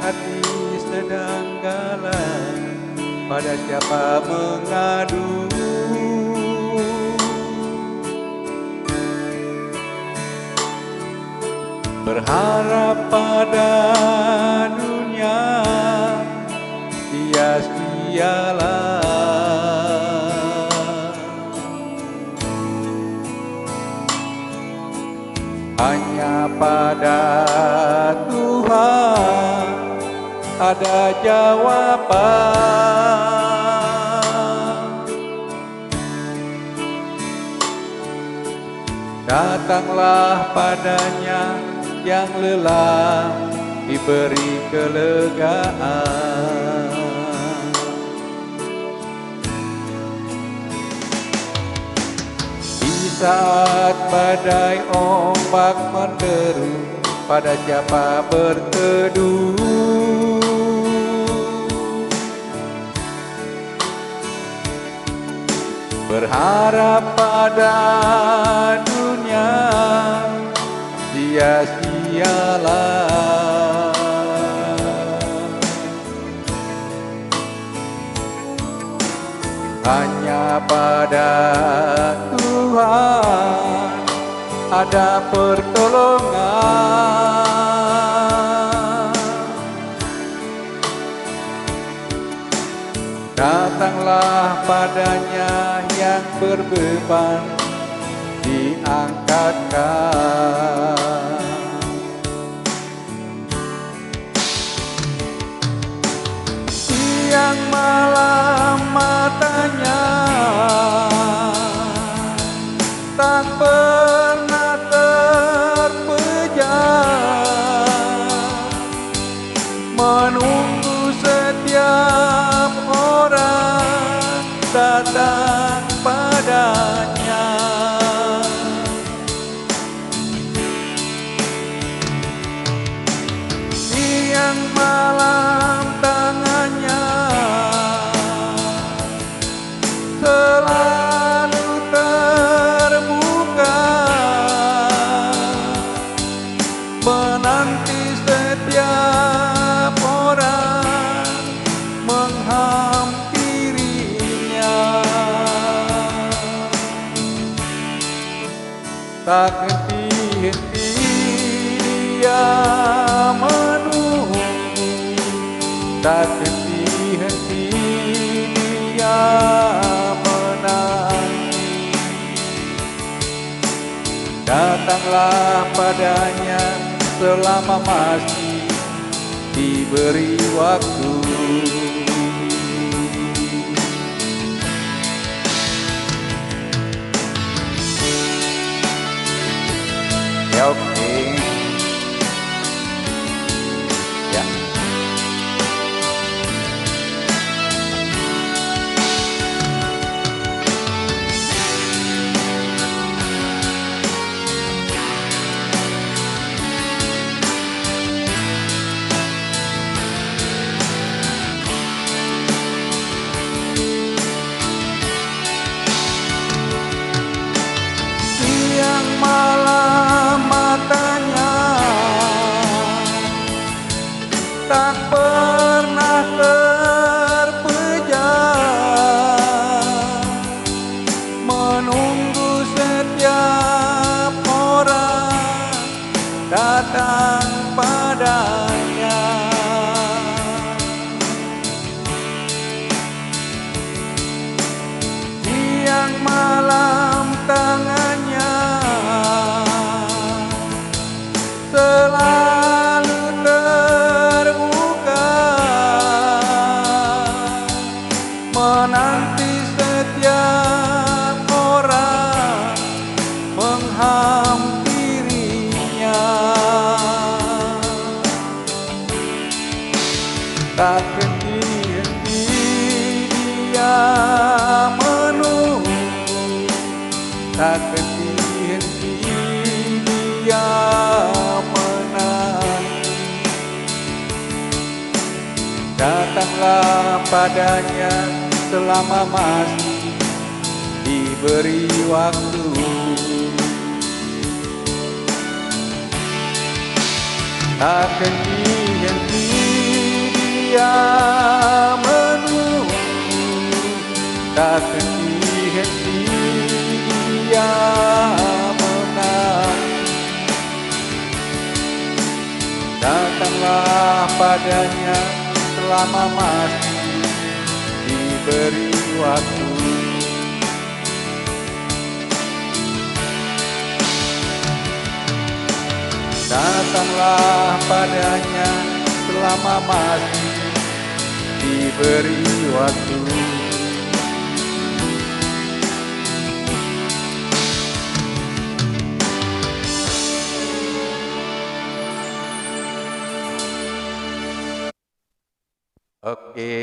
hati sedang galau, pada siapa mengadu? Berharap pada dunia sia-sialah. Hanya pada Tuhan ada jawaban. Datanglah padanya yang lelah, diberi kelegaan. Di saat badai ombak menderu, pada siapa berteduh? Berharap pada dunia sia-sialah. Hanya pada Tuhan ada pertolongan. Datanglah padanya yang berbeban, diangkatkan. Siang malam matanya tak pernah terpejam, menunggu setiap orang datang padanya. Siang malam tangannya selalu terbuka, menanti setiap orang menghampirinya. Tak henti-henti dia menunggu, tak henti-henti dia menanti. Datanglah padanya selama masih diberi waktu. Ya, oke. Ya. Siang malam matanya tak pernah terpejam, menunggu setiap orang datang padanya. Siang malam tangannya selalu terbuka, menanti setiap orang menghampirinya. Tak henti-henti dia menunggu, tak henti-henti dia menanti. Datanglah padanya selama masih diberi waktu. Tak henti-henti Dia menunggu, tak henti-henti Dia menanti. Datanglah padanya selama masih diberi waktu. Datanglah padanya selama masih diberi waktu. Oke.